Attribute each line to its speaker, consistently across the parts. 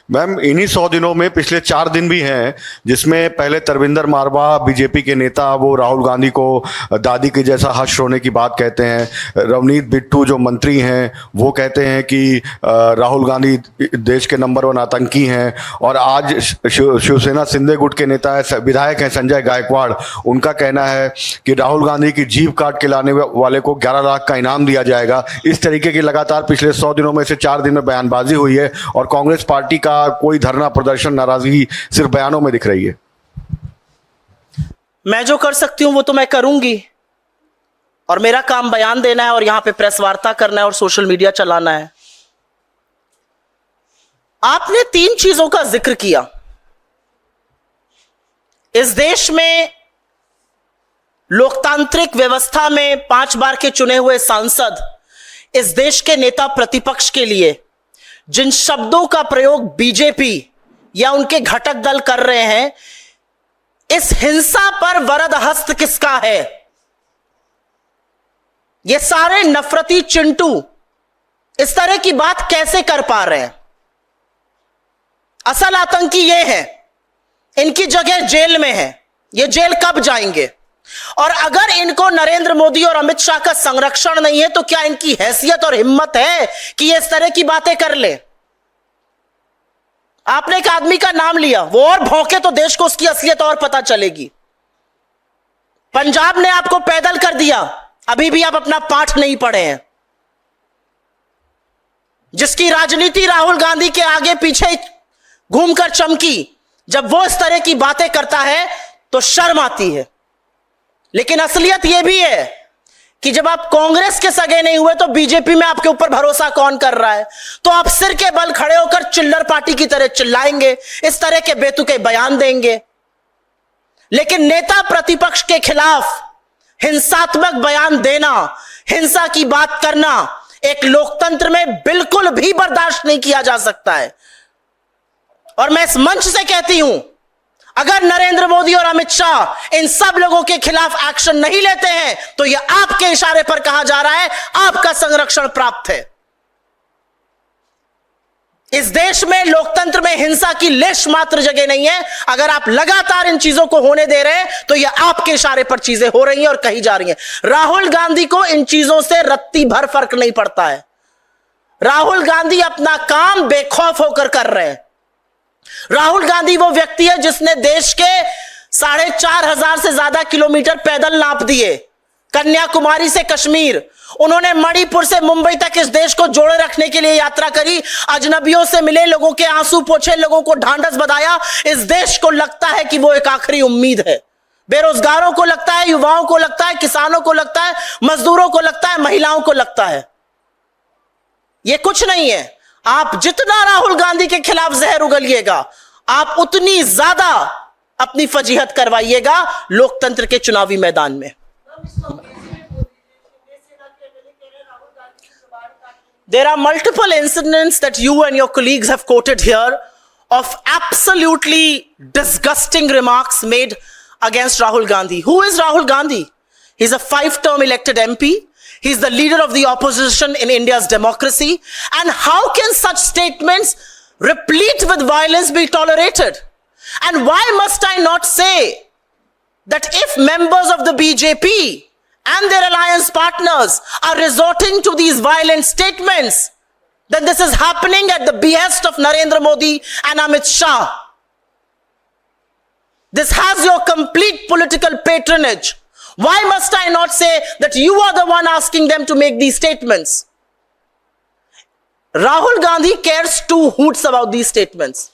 Speaker 1: Ma'am, इन्हीं 100 दिनों में पिछले 4 दिन भी हैं जिसमें पहले तरविंदर मारवा बीजेपी के नेता वो राहुल गांधी को दादी के जैसा हर्ष होने की बात कहते हैं। रवनीत बिट्टू जो मंत्री हैं वो कहते हैं कि राहुल गांधी देश के नंबर 1 आतंकी हैं। और आज शिवसेना सिंधे गुट के नेता है, विधायक हैं संजय गायकवाड़, उनका कहना है कि राहुल गांधी की जीभ काट के लाने वाले को 11 लाख का इनाम दिया जाएगा। इस तरीके की लगातार पिछले 100 दिनों में से 4 दिन में बयानबाजी हुई है और कांग्रेस पार्टी का कोई धरना प्रदर्शन नाराजगी सिर्फ बयानों में दिख रही है।
Speaker 2: मैं जो कर सकती हूं वो तो मैं करूंगी, और मेरा काम बयान देना है और यहां पे प्रेस वार्ता करना है और सोशल मीडिया चलाना है। आपने 3 चीजों का जिक्र किया। इस देश में लोकतांत्रिक व्यवस्था में 5 बार के चुने हुए सांसद इस देश के नेता प्रतिपक्ष के लिए जिन शब्दों का प्रयोग बीजेपी या उनके घटक दल कर रहे हैं, इस हिंसा पर वरद हस्त किसका है? ये सारे नफरती चिंटू इस तरह की बात कैसे कर पा रहे हैं? असल आतंकी ये है, इनकी जगह जेल में है। ये जेल कब जाएंगे? और अगर इनको नरेंद्र मोदी और अमित शाह का संरक्षण नहीं है तो क्या इनकी हैसियत और हिम्मत है कि ये इस तरह की बातें कर ले? आपने एक आदमी का नाम लिया, वो और भौंके तो देश को उसकी असलियत और पता चलेगी। पंजाब ने आपको पैदल कर दिया, अभी भी आप अपना पाठ नहीं पढ़े हैं। जिसकी राजनीति राहुल गांधी के आगे पीछे घूमकर चमकी, जब वो इस तरह की बातें करता है तो शर्म आती है। लेकिन असलियत यह भी है कि जब आप कांग्रेस के सगे नहीं हुए तो बीजेपी में आपके ऊपर भरोसा कौन कर रहा है? तो आप सिर के बल खड़े होकर चिल्लर पार्टी की तरह चिल्लाएंगे, इस तरह के बेतुके बयान देंगे। लेकिन नेता प्रतिपक्ष के खिलाफ हिंसात्मक बयान देना, हिंसा की बात करना एक लोकतंत्र में बिल्कुल भी बर्दाश्त नहीं किया जा सकता है। और मैं इस मंच से कहती हूं, अगर नरेंद्र मोदी और अमित शाह इन सब लोगों के खिलाफ एक्शन नहीं लेते हैं तो यह आपके इशारे पर कहा जा रहा है आपका संरक्षण प्राप्त है। इस देश में लोकतंत्र में हिंसा की लेश मात्र जगह नहीं है। अगर आप लगातार इन चीजों को होने दे रहे हैं तो यह आपके इशारे पर चीजें हो रही हैं और कही जा रही हैं। राहुल गांधी को इन चीजों से रत्ती भर फर्क नहीं पड़ता है। राहुल गांधी अपना काम बेखौफ होकर कर रहे हैं। राहुल गांधी वो व्यक्ति है जिसने देश के 4,500 से ज्यादा किलोमीटर पैदल नाप दिए, कन्याकुमारी से कश्मीर। उन्होंने मणिपुर से मुंबई तक इस देश को जोड़े रखने के लिए यात्रा करी, अजनबियों से मिले, लोगों के आंसू पोंछे, लोगों को ढांढस बंधाया। इस देश को लगता है कि वो एक आखिरी उम्मीद है। बेरोजगारों को लगता है, युवाओं को लगता है, किसानों को लगता है, मजदूरों को लगता है, महिलाओं को लगता है। ये कुछ नहीं है। आप जितना राहुल गांधी के खिलाफ जहर उगलिएगा, आप उतनी ज्यादा अपनी फजीहत करवाइएगा लोकतंत्र के चुनावी मैदान में। There are multiple incidents that you and your colleagues have quoted here of absolutely disgusting remarks made against Rahul Gandhi. Who is Rahul Gandhi? He's a 5-term elected MP. He's the leader of the opposition in India's democracy. And how can such statements replete with violence be tolerated? And why must I not say that if members of the BJP and their alliance partners are resorting to these violent statements, then this is happening at the behest of Narendra Modi and Amit Shah. This has your complete political patronage. Why must I not say that you are the one asking them to make these statements? Rahul Gandhi cares 2 hoots about these statements.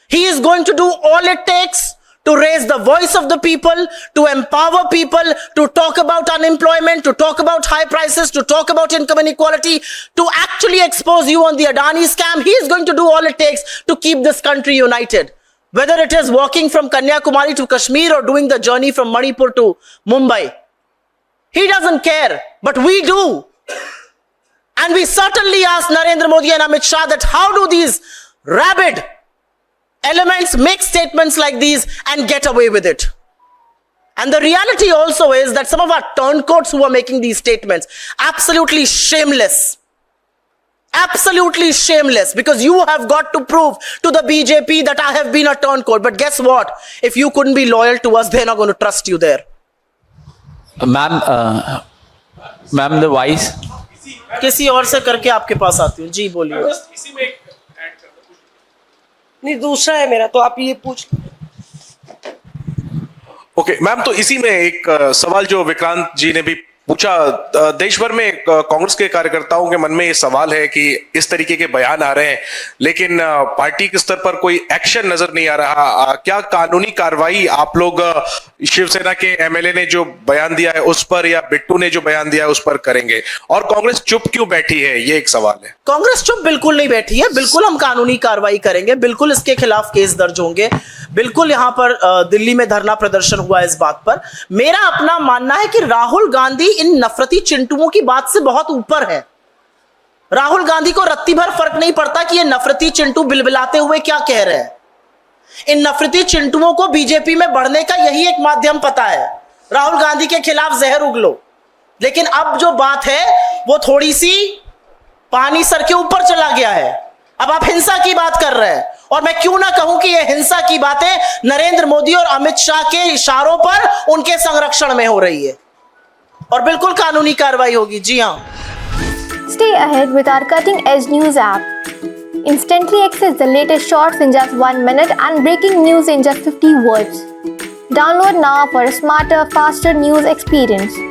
Speaker 2: He is going to do all it takes to raise the voice of the people, to empower people, to talk about unemployment, to talk about high prices, to talk about income inequality, to actually expose you on the Adani scam. He is going to do all it takes to keep this country united. Whether it is walking from Kanyakumari to Kashmir or doing the journey from Manipur to Mumbai. He doesn't care, but we do. And we certainly ask Narendra Modi and Amit Shah that how do these rabid elements make statements like these and get away with it? And the reality also is that some of our turncoats who are making these statements, absolutely shameless. Absolutely shameless, because you have got to prove to the BJP that I have been a turncoat. But guess what? If you couldn't be loyal to us, they're not going to trust you there.
Speaker 3: Ma'am the vice
Speaker 2: किसी और से करके आपके पास आती हूँ। जी बोलिए।
Speaker 4: नहीं, दूसरा है मेरा, तो आप ये पूछ।
Speaker 5: ओके मैम, तो इसी में एक सवाल जो विक्रांत जी ने भी पूछा, देश भर में कांग्रेस के कार्यकर्ताओं के मन में ये सवाल है कि इस तरीके के बयान आ रहे हैं, लेकिन पार्टी के स्तर पर कोई एक्शन नजर नहीं आ रहा। क्या कानूनी कार्रवाई आप लोग शिवसेना के एमएलए ने जो बयान दिया है उस पर, या बिट्टू ने जो बयान दिया है उस पर करेंगे? और कांग्रेस चुप क्यों बैठी है, ये एक सवाल है।
Speaker 2: कांग्रेस चुप बिल्कुल नहीं बैठी है। बिल्कुल हम कानूनी कार्रवाई करेंगे, बिल्कुल इसके खिलाफ केस दर्ज होंगे, बिल्कुल यहां पर दिल्ली में धरना प्रदर्शन हुआ इस बात पर। मेरा अपना मानना है कि राहुल गांधी इन नफरती चिंटुओं की बात से बहुत ऊपर है। राहुल गांधी को रत्ती भर फर्क नहीं पड़ता कि ये नफरती चिंटू बिलबिलाते हुए क्या कह रहे हैं। इन नफरती चिंटुओं को बीजेपी में बढ़ने का यही एक माध्यम पता है, राहुल गांधी के खिलाफ जहर उगलो। लेकिन अब जो बात है वो थोड़ी सी पानी सर के ऊपर चला गया है। अब आप हिंसा की बात कर रहे हैं, और मैं क्यों ना कहूं कि ये हिंसा की बातें नरेंद्र मोदी और अमित शाह के इशारों पर उनके संरक्षण में हो रही है, और बिल्कुल कानूनी कार्रवाई होगी। जी हां।
Speaker 6: Stay ahead with our cutting-edge news app. Instantly access the latest shorts in just 1 minute and breaking news in just 50 words. Download now for a smarter, faster news experience.